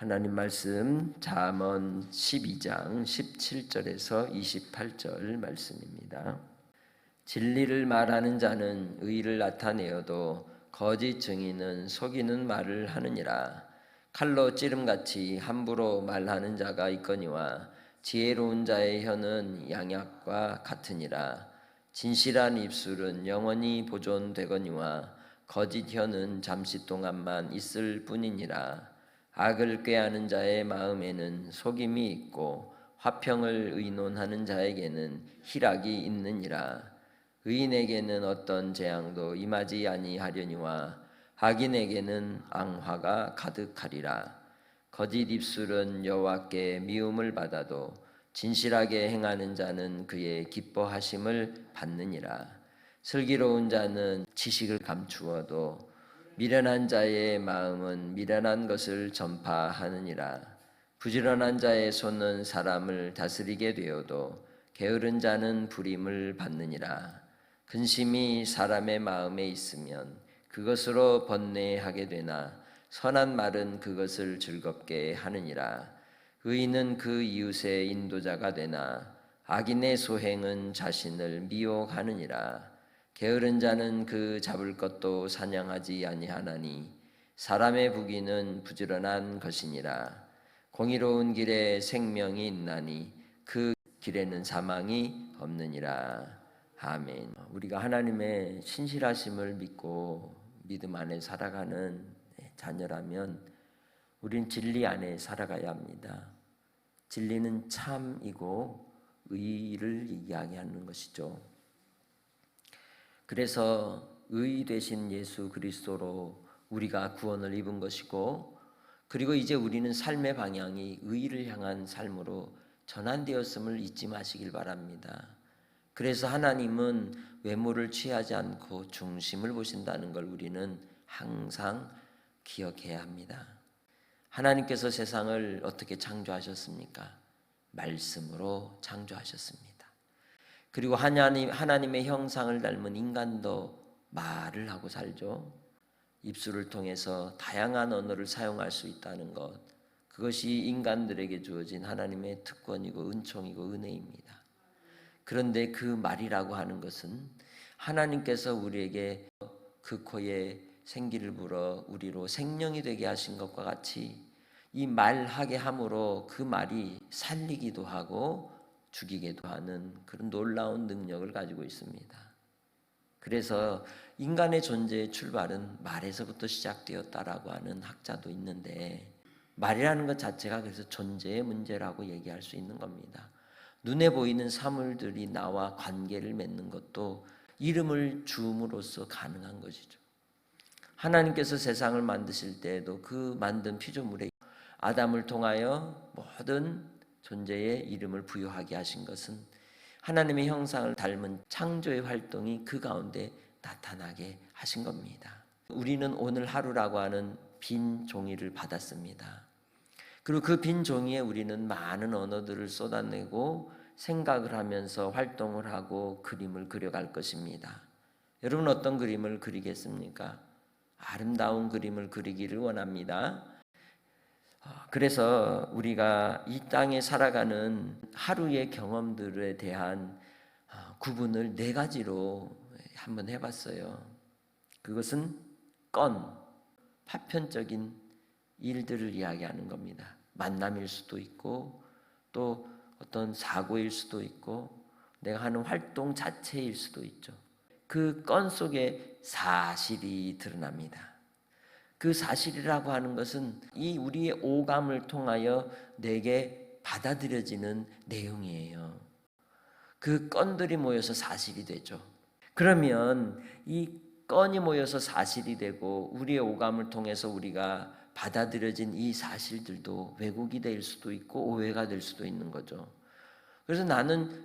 하나님 말씀 잠언 12장 17절에서 28절 말씀입니다. 진리를 말하는 자는 의를 나타내어도 거짓 증인은 속이는 말을 하느니라. 칼로 찌름같이 함부로 말하는 자가 있거니와 지혜로운 자의 혀는 양약과 같으니라. 진실한 입술은 영원히 보존되거니와 거짓 혀는 잠시 동안만 있을 뿐이니라. 악을 꾀하는 자의 마음에는 속임이 있고 화평을 의논하는 자에게는 희락이 있느니라. 의인에게는 어떤 재앙도 임하지 아니하려니와 악인에게는 앙화가 가득하리라. 거짓 입술은 여호와께 미움을 받아도 진실하게 행하는 자는 그의 기뻐하심을 받느니라. 슬기로운 자는 지식을 감추어도 미련한 자의 마음은 미련한 것을 전파하느니라. 부지런한 자의 손은 사람을 다스리게 되어도 게으른 자는 부림을 받느니라. 근심이 사람의 마음에 있으면 그것으로 번뇌하게 되나 선한 말은 그것을 즐겁게 하느니라. 의인은 그 이웃의 인도자가 되나 악인의 소행은 자신을 미혹하느니라. 게으른 자는 그 잡을 것도 사냥하지 아니하나니 사람의 부귀는 부지런한 것이니라. 공의로운 길에 생명이 있나니 그 길에는 사망이 없느니라. 아멘. 우리가 하나님의 신실하심을 믿고 믿음 안에 살아가는 자녀라면 우린 진리 안에 살아가야 합니다. 진리는 참이고 의를 이야기하는 것이죠. 그래서 의 되신 예수 그리스도로 우리가 구원을 입은 것이고, 그리고 이제 우리는 삶의 방향이 의를 향한 삶으로 전환되었음을 잊지 마시길 바랍니다. 그래서 하나님은 외모를 취하지 않고 중심을 보신다는 걸 우리는 항상 기억해야 합니다. 하나님께서 세상을 어떻게 창조하셨습니까? 말씀으로 창조하셨습니다. 그리고 하나님의 형상을 닮은 인간도 말을 하고 살죠. 입술을 통해서 다양한 언어를 사용할 수 있다는 것, 그것이 인간들에게 주어진 하나님의 특권이고 은총이고 은혜입니다. 그런데 그 말이라고 하는 것은 하나님께서 우리에게 그 코에 생기를 불어 우리로 생명이 되게 하신 것과 같이 이 말하게 함으로 그 말이 살리기도 하고 죽이기도 하는 그런 놀라운 능력을 가지고 있습니다. 그래서 인간의 존재의 출발은 말에서부터 시작되었다라고 하는 학자도 있는데, 말이라는 것 자체가 그래서 존재의 문제라고 얘기할 수 있는 겁니다. 눈에 보이는 사물들이 나와 관계를 맺는 것도 이름을 주음으로써 가능한 것이죠. 하나님께서 세상을 만드실 때에도 그 만든 피조물에 아담을 통하여 모든 존재의 이름을 부여하게 하신 것은 하나님의 형상을 닮은 창조의 활동이 그 가운데 나타나게 하신 겁니다. 우리는 오늘 하루라고 하는 빈 종이를 받았습니다. 그리고 그 빈 종이에 우리는 많은 언어들을 쏟아내고 생각을 하면서 활동을 하고 그림을 그려갈 것입니다. 여러분 어떤 그림을 그리겠습니까? 아름다운 그림을 그리기를 원합니다. 그래서 우리가 이 땅에 살아가는 하루의 경험들에 대한 구분을 4가지로 한번 해봤어요. 그것은 파편적인 일들을 이야기하는 겁니다. 만남일 수도 있고 또 어떤 사고일 수도 있고 내가 하는 활동 자체일 수도 있죠. 그 건 속에 사실이 드러납니다. 그 사실이라고 하는 것은 이 우리의 오감을 통하여 내게 받아들여지는 내용이에요. 그 건들이 모여서 사실이 되죠. 그러면 이 건이 모여서 사실이 되고 우리의 오감을 통해서 우리가 받아들여진 이 사실들도 왜곡이 될 수도 있고 오해가 될 수도 있는 거죠. 그래서 나는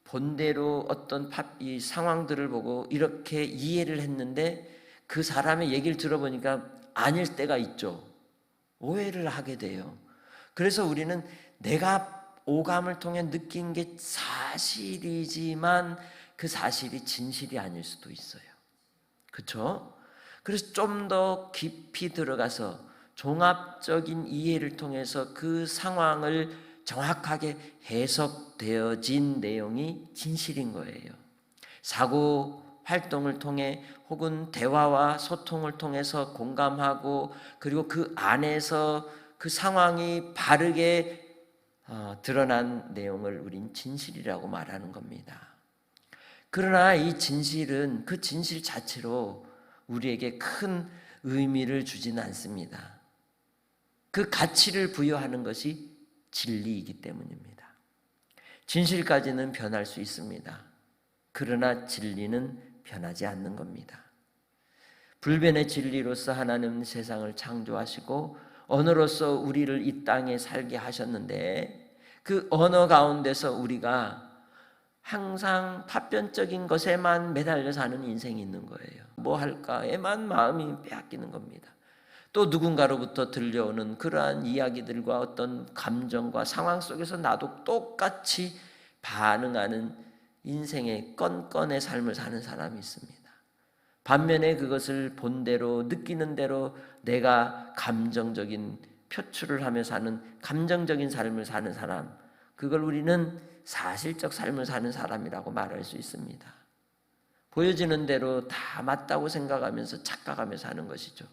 본대로 어떤 이 상황들을 보고 이렇게 이해를 했는데 그 사람의 얘기를 들어보니까 아닐 때가 있죠. 오해를 하게 돼요. 그래서 우리는 내가 오감을 통해 느낀 게 사실이지만 그 사실이 진실이 아닐 수도 있어요. 그렇죠? 그래서 좀 더 깊이 들어가서 종합적인 이해를 통해서 그 상황을 정확하게 해석되어진 내용이 진실인 거예요. 사고 활동을 통해 혹은 대화와 소통을 통해서 공감하고 그리고 그 안에서 그 상황이 바르게 드러난 내용을 우린 진실이라고 말하는 겁니다. 그러나 이 진실은 그 진실 자체로 우리에게 큰 의미를 주지는 않습니다. 그 가치를 부여하는 것이 진리이기 때문입니다. 진실까지는 변할 수 있습니다. 그러나 진리는 변하지 않는 겁니다. 불변의 진리로서 하나님은 세상을 창조하시고 언어로서 우리를 이 땅에 살게 하셨는데 그 언어 가운데서 우리가 항상 파편적인 것에만 매달려 사는 인생이 있는 거예요. 뭐 할까에만 마음이 빼앗기는 겁니다. 또 누군가로부터 들려오는 그러한 이야기들과 어떤 감정과 상황 속에서 나도 똑같이 반응하는 인생의 건건의 삶을 사는 사람이 있습니다. 반면에 그것을 본대로 느끼는 대로 내가 감정적인 표출을 하며 사는 감정적인 삶을 사는 사람, 그걸 우리는 사실적 삶을 사는 사람이라고 말할 수 있습니다. 보여지는 대로 다 맞다고 생각하면서 착각하며 사는 것이죠.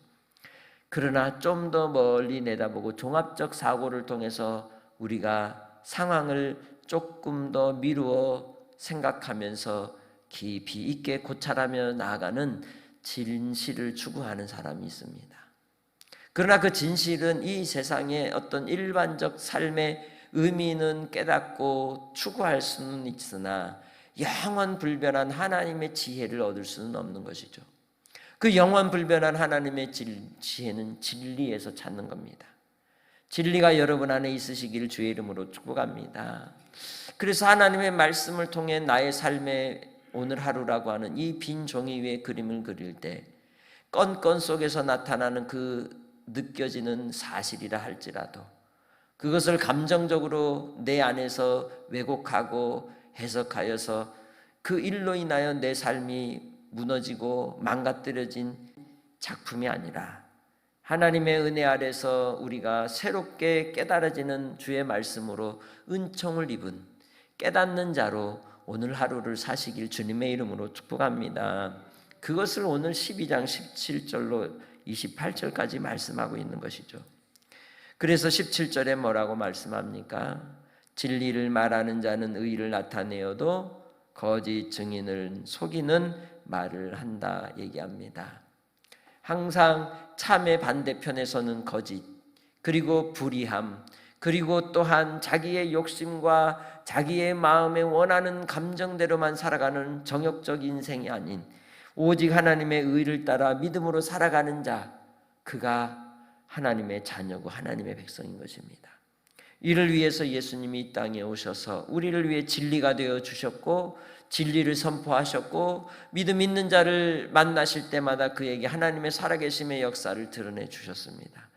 그러나 좀 더 멀리 내다보고 종합적 사고를 통해서 우리가 상황을 조금 더 미루어 생각하면서 깊이 있게 고찰하며 나아가는 진실을 추구하는 사람이 있습니다. 그러나 그 진실은 이 세상의 어떤 일반적 삶의 의미는 깨닫고 추구할 수는 있으나 영원 불변한 하나님의 지혜를 얻을 수는 없는 것이죠. 그 영원 불변한 하나님의 지혜는 진리에서 찾는 겁니다. 진리가 여러분 안에 있으시기를 주의 이름으로 축복합니다. 그래서 하나님의 말씀을 통해 나의 삶의 오늘 하루라고 하는 이 빈 종이 위에 그림을 그릴 때 건건 속에서 나타나는 그 느껴지는 사실이라 할지라도 그것을 감정적으로 내 안에서 왜곡하고 해석하여서 그 일로 인하여 내 삶이 무너지고 망가뜨려진 작품이 아니라 하나님의 은혜 아래서 우리가 새롭게 깨달아지는 주의 말씀으로 은총을 입은 깨닫는 자로 오늘 하루를 사시길 주님의 이름으로 축복합니다. 그것을 오늘 12장 17절로 28절까지 말씀하고 있는 것이죠. 그래서 17절에 뭐라고 말씀합니까? 진리를 말하는 자는 의를 나타내어도 거짓 증인을 속이는 말을 한다 얘기합니다. 항상 참의 반대편에서는 거짓, 그리고 불의함, 그리고 또한 자기의 욕심과 자기의 마음에 원하는 감정대로만 살아가는 정욕적 인생이 아닌 오직 하나님의 의를 따라 믿음으로 살아가는 자, 그가 하나님의 자녀고 하나님의 백성인 것입니다. 이를 위해서 예수님이 이 땅에 오셔서 우리를 위해 진리가 되어 주셨고 진리를 선포하셨고 믿음 있는 자를 만나실 때마다 그에게 하나님의 살아계심의 역사를 드러내 주셨습니다.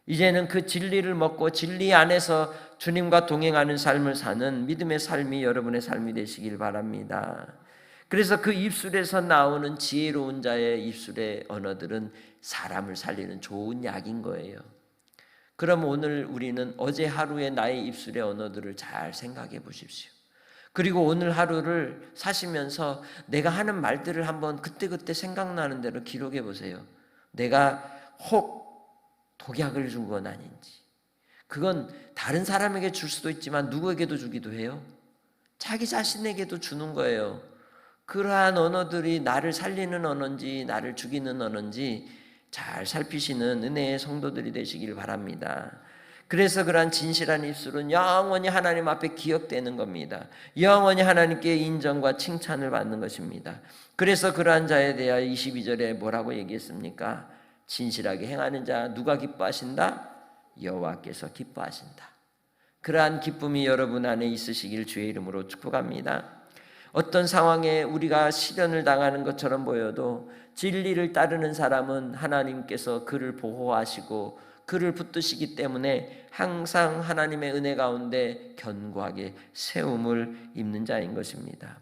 이제는 그 진리를 먹고 진리 안에서 주님과 동행하는 삶을 사는 믿음의 삶이 여러분의 삶이 되시길 바랍니다. 그래서 그 입술에서 나오는 지혜로운 자의 입술의 언어들은 사람을 살리는 좋은 약인 거예요. 그럼 오늘 우리는 어제 하루의 나의 입술의 언어들을 잘 생각해 보십시오. 그리고 오늘 하루를 사시면서 내가 하는 말들을 한번 그때그때 생각나는 대로 기록해 보세요. 내가 혹 독약을 준 건 아닌지. 그건 다른 사람에게 줄 수도 있지만 누구에게도 주기도 해요. 자기 자신에게도 주는 거예요. 그러한 언어들이 나를 살리는 언어인지 나를 죽이는 언어인지 잘 살피시는 은혜의 성도들이 되시길 바랍니다. 그래서 그러한 진실한 입술은 영원히 하나님 앞에 기억되는 겁니다. 영원히 하나님께 인정과 칭찬을 받는 것입니다. 그래서 그러한 자에 대하여 22절에 뭐라고 얘기했습니까? 진실하게 행하는 자 누가 기뻐하신다? 여호와께서 기뻐하신다. 그러한 기쁨이 여러분 안에 있으시길 주의 이름으로 축복합니다. 어떤 상황에 우리가 시련을 당하는 것처럼 보여도 진리를 따르는 사람은 하나님께서 그를 보호하시고 그를 붙드시기 때문에 항상 하나님의 은혜 가운데 견고하게 세움을 입는 자인 것입니다.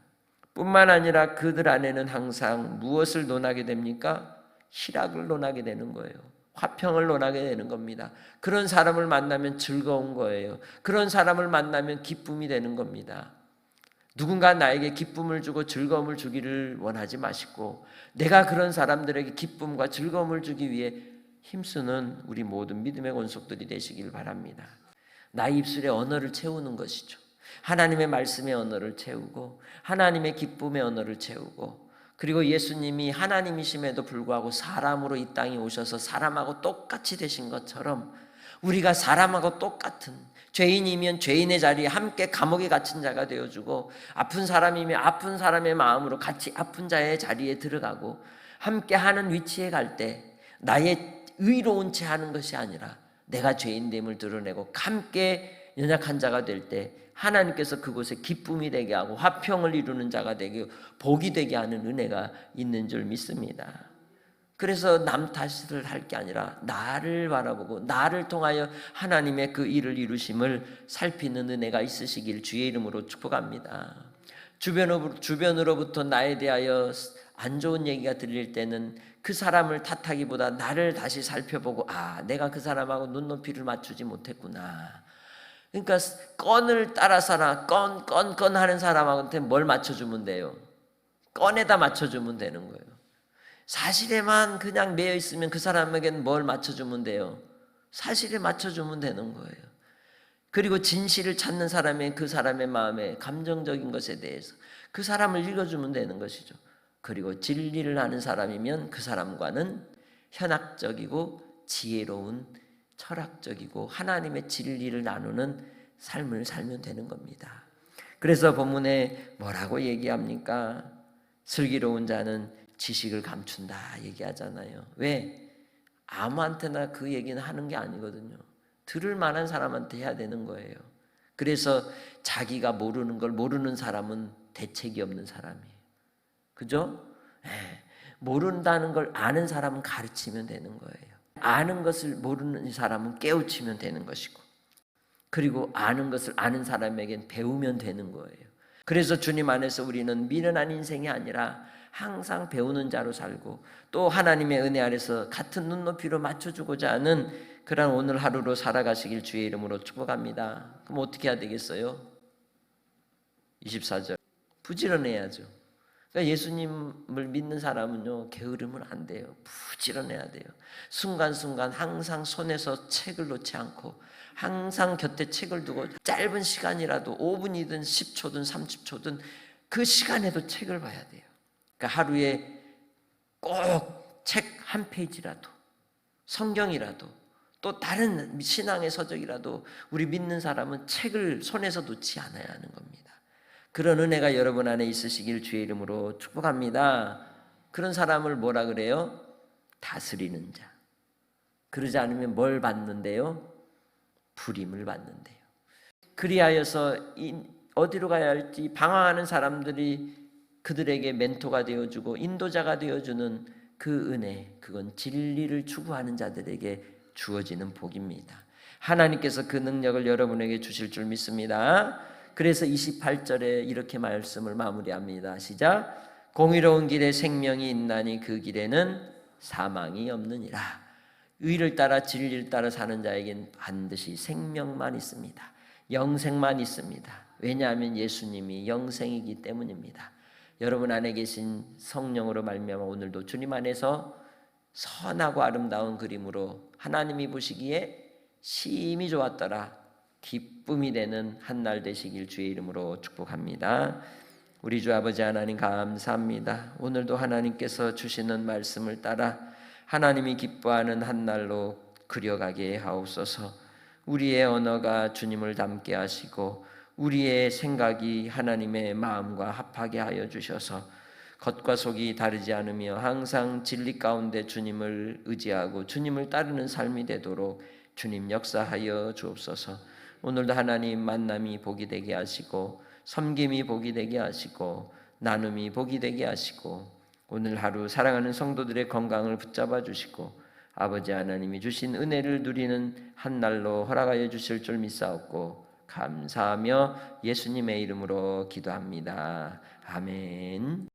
뿐만 아니라 그들 안에는 항상 무엇을 논하게 됩니까? 희락을 논하게 되는 거예요. 화평을 논하게 되는 겁니다. 그런 사람을 만나면 즐거운 거예요. 그런 사람을 만나면 기쁨이 되는 겁니다. 누군가 나에게 기쁨을 주고 즐거움을 주기를 원하지 마시고 내가 그런 사람들에게 기쁨과 즐거움을 주기 위해 힘쓰는 우리 모든 믿음의 권속들이 되시길 바랍니다. 나의 입술의 언어를 채우는 것이죠. 하나님의 말씀의 언어를 채우고 하나님의 기쁨의 언어를 채우고 그리고 예수님이 하나님이심에도 불구하고 사람으로 이 땅에 오셔서 사람하고 똑같이 되신 것처럼 우리가 사람하고 똑같은 죄인이면 죄인의 자리에 함께 감옥에 갇힌 자가 되어주고 아픈 사람이면 아픈 사람의 마음으로 같이 아픈 자의 자리에 들어가고 함께 하는 위치에 갈 때 나의 의로운 채 하는 것이 아니라 내가 죄인됨을 드러내고 함께 연약한 자가 될 때 하나님께서 그곳에 기쁨이 되게 하고 화평을 이루는 자가 되게 복이 되게 하는 은혜가 있는 줄 믿습니다. 그래서 남 탓을 할 게 아니라 나를 바라보고 나를 통하여 하나님의 그 일을 이루심을 살피는 은혜가 있으시길 주의 이름으로 축복합니다. 주변으로부터 나에 대하여 안 좋은 얘기가 들릴 때는 그 사람을 탓하기보다 나를 다시 살펴보고 내가 그 사람하고 눈높이를 맞추지 못했구나. 그러니까 건을 따라서나 건 하는 사람한테 뭘 맞춰주면 돼요? 건에다 맞춰주면 되는 거예요. 사실에만 그냥 매여 있으면 그 사람에게는 뭘 맞춰주면 돼요? 사실에 맞춰주면 되는 거예요. 그리고 진실을 찾는 사람의 그 사람의 마음에 감정적인 것에 대해서 그 사람을 읽어주면 되는 것이죠. 그리고 진리를 아는 사람이면 그 사람과는 현학적이고 지혜로운 철학적이고 하나님의 진리를 나누는 삶을 살면 되는 겁니다. 그래서 본문에 뭐라고 얘기합니까? 슬기로운 자는 지식을 감춘다 얘기하잖아요. 왜? 아무한테나 그 얘기는 하는 게 아니거든요. 들을 만한 사람한테 해야 되는 거예요. 그래서 자기가 모르는 걸 모르는 사람은 대책이 없는 사람이에요. 그죠? 모른다는 걸 아는 사람은 가르치면 되는 거예요. 아는 것을 모르는 사람은 깨우치면 되는 것이고 그리고 아는 것을 아는 사람에겐 배우면 되는 거예요. 그래서 주님 안에서 우리는 미련한 인생이 아니라 항상 배우는 자로 살고 또 하나님의 은혜 아래서 같은 눈높이로 맞춰주고자 하는 그런 오늘 하루로 살아가시길 주의 이름으로 축복합니다. 그럼 어떻게 해야 되겠어요? 24절 부지런해야죠. 그러니까 예수님을 믿는 사람은요 게으르면 안 돼요. 부지런해야 돼요. 순간순간 항상 손에서 책을 놓지 않고 항상 곁에 책을 두고 짧은 시간이라도 5분이든 10초든 30초든 그 시간에도 책을 봐야 돼요. 그러니까 하루에 꼭 책 한 페이지라도 성경이라도 또 다른 신앙의 서적이라도 우리 믿는 사람은 책을 손에서 놓지 않아야 하는 겁니다. 그런 은혜가 여러분 안에 있으시길 주의 이름으로 축복합니다. 그런 사람을 뭐라 그래요? 다스리는 자. 그러지 않으면 뭘 받는데요? 불임을 받는데요. 그리하여서 어디로 가야 할지 방황하는 사람들이 그들에게 멘토가 되어주고 인도자가 되어주는 그 은혜, 그건 진리를 추구하는 자들에게 주어지는 복입니다. 하나님께서 그 능력을 여러분에게 주실 줄 믿습니다. 그래서 28절에 이렇게 말씀을 마무리합니다. 시작. 공의로운 길에 생명이 있나니 그 길에는 사망이 없느니라. 의를 따라 진리를 따라 사는 자에겐 반드시 생명만 있습니다. 영생만 있습니다. 왜냐하면 예수님이 영생이기 때문입니다. 여러분 안에 계신 성령으로 말미암아 오늘도 주님 안에서 선하고 아름다운 그림으로 하나님이 보시기에 심히 좋았더라 기쁨이 되는 한 날 되시길 주의 이름으로 축복합니다. 우리 주 아버지 하나님 감사합니다. 오늘도 하나님께서 주시는 말씀을 따라 하나님이 기뻐하는 한 날로 그려가게 하옵소서. 우리의 언어가 주님을 닮게 하시고 우리의 생각이 하나님의 마음과 합하게 하여 주셔서 겉과 속이 다르지 않으며 항상 진리 가운데 주님을 의지하고 주님을 따르는 삶이 되도록 주님 역사하여 주옵소서. 오늘도 하나님 만남이 복이 되게 하시고 섬김이 복이 되게 하시고 나눔이 복이 되게 하시고 오늘 하루 사랑하는 성도들의 건강을 붙잡아 주시고 아버지 하나님이 주신 은혜를 누리는 한 날로 허락하여 주실 줄 믿사옵고 감사하며 예수님의 이름으로 기도합니다. 아멘.